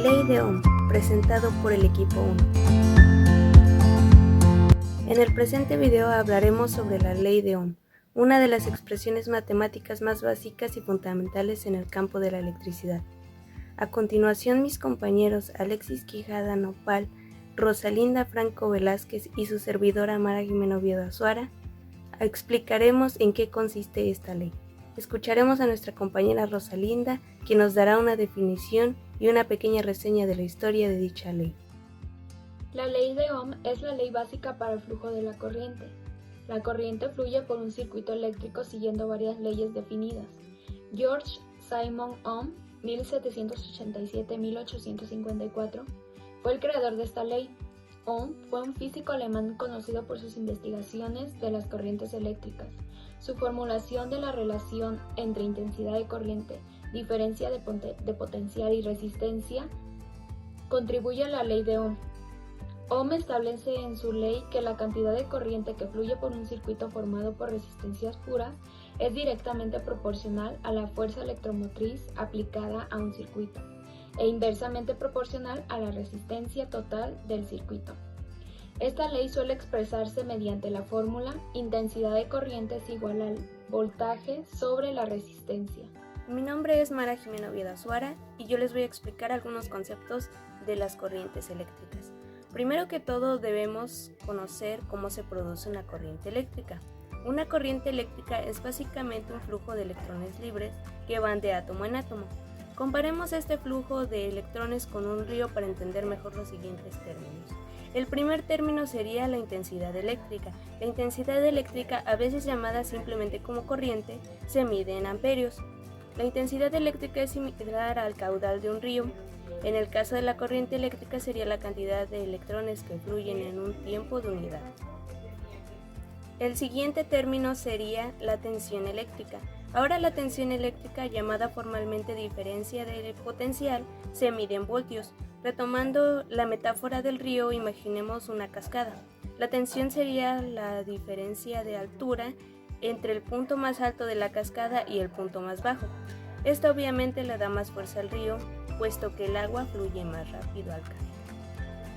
Ley de Ohm, presentado por el equipo 1. En el presente video hablaremos sobre la Ley de Ohm, una de las expresiones matemáticas más básicas y fundamentales en el campo de la electricidad. A continuación, mis compañeros Alexis Quijada Nopal, Rosalinda Franco Velázquez y su servidora Mara Jimena Oviedo Azuara explicaremos en qué consiste esta ley. Escucharemos a nuestra compañera Rosalinda, quien nos dará una definición y una pequeña reseña de la historia de dicha ley. La ley de Ohm es la ley básica para el flujo de la corriente. La corriente fluye por un circuito eléctrico siguiendo varias leyes definidas. George Simon Ohm, 1787-1854, fue el creador de esta ley. Ohm fue un físico alemán conocido por sus investigaciones de las corrientes eléctricas. Su formulación de la relación entre intensidad de corriente, diferencia de potencial y resistencia contribuye a la ley de Ohm. Ohm establece en su ley que la cantidad de corriente que fluye por un circuito formado por resistencias puras es directamente proporcional a la fuerza electromotriz aplicada a un circuito e inversamente proporcional a la resistencia total del circuito. Esta ley suele expresarse mediante la fórmula intensidad de corriente es igual al voltaje sobre la resistencia. Mi nombre es Mara Jimena Oviedo Azuara y yo les voy a explicar algunos conceptos de las corrientes eléctricas. Primero que todo debemos conocer cómo se produce una corriente eléctrica. Una corriente eléctrica es básicamente un flujo de electrones libres que van de átomo en átomo. Comparemos este flujo de electrones con un río para entender mejor los siguientes términos. El primer término sería la intensidad eléctrica. La intensidad eléctrica, a veces llamada simplemente como corriente, se mide en amperios. La intensidad eléctrica es similar al caudal de un río. En el caso de la corriente eléctrica sería la cantidad de electrones que fluyen en un tiempo de unidad. El siguiente término sería la tensión eléctrica. Ahora la tensión eléctrica, llamada formalmente diferencia de potencial, se mide en voltios. Retomando la metáfora del río, imaginemos una cascada. La tensión sería la diferencia de altura entre el punto más alto de la cascada y el punto más bajo. Esto obviamente le da más fuerza al río, puesto que el agua fluye más rápido al caer.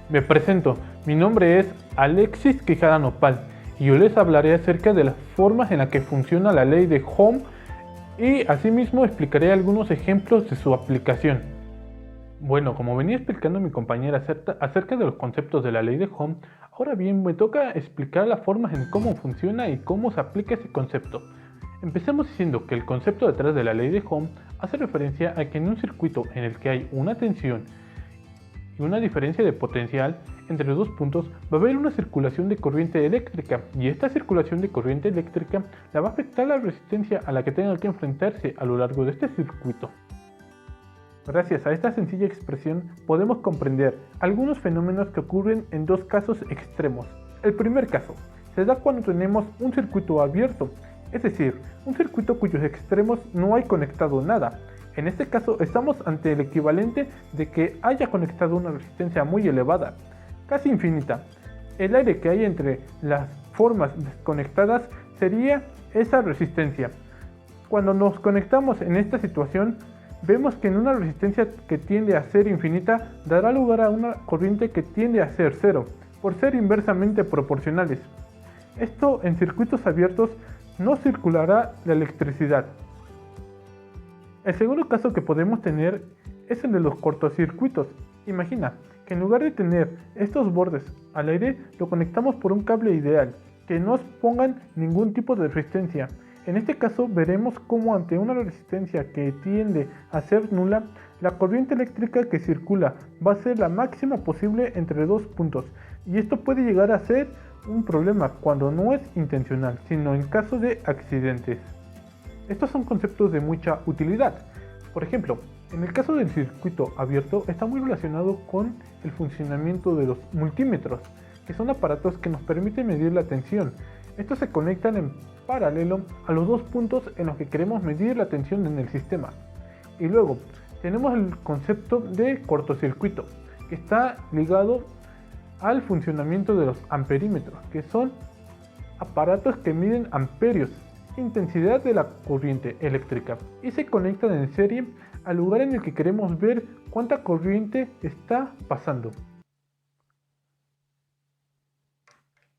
Me presento, mi nombre es Alexis Quijada Nopal y yo les hablaré acerca de las formas en las que funciona la ley de Ohm y asimismo explicaré algunos ejemplos de su aplicación. Bueno, como venía explicando mi compañera acerca de los conceptos de la ley de Ohm, ahora bien me toca explicar las formas en cómo funciona y cómo se aplica ese concepto. Empecemos diciendo que el concepto detrás de la ley de Ohm hace referencia a que en un circuito en el que hay una tensión y una diferencia de potencial entre dos puntos va a haber una circulación de corriente eléctrica, y esta circulación de corriente eléctrica la va a afectar la resistencia a la que tenga que enfrentarse a lo largo de este circuito. Gracias a esta sencilla expresión podemos comprender algunos fenómenos que ocurren en dos casos extremos. El primer caso se da cuando tenemos un circuito abierto, es decir, un circuito cuyos extremos no hay conectado nada. En este caso estamos ante el equivalente de que haya conectado una resistencia muy elevada, casi infinita. El aire que hay entre las formas desconectadas sería esa resistencia. Cuando nos conectamos en esta situación, vemos que en una resistencia que tiende a ser infinita dará lugar a una corriente que tiende a ser cero, por ser inversamente proporcionales. Esto en circuitos abiertos no circulará la electricidad. El segundo caso que podemos tener es el de los cortocircuitos. Imagina que en lugar de tener estos bordes al aire, lo conectamos por un cable ideal, que no pongan ningún tipo de resistencia. En este caso veremos cómo ante una resistencia que tiende a ser nula, la corriente eléctrica que circula va a ser la máxima posible entre dos puntos, y esto puede llegar a ser un problema cuando no es intencional, sino en caso de accidentes. Estos son conceptos de mucha utilidad. Por ejemplo, en el caso del circuito abierto está muy relacionado con el funcionamiento de los multímetros, que son aparatos que nos permiten medir la tensión. Estos se conectan en paralelo a los dos puntos en los que queremos medir la tensión en el sistema. Y luego tenemos el concepto de cortocircuito, que está ligado al funcionamiento de los amperímetros, que son aparatos que miden amperios, intensidad de la corriente eléctrica, y se conectan en serie al lugar en el que queremos ver cuánta corriente está pasando.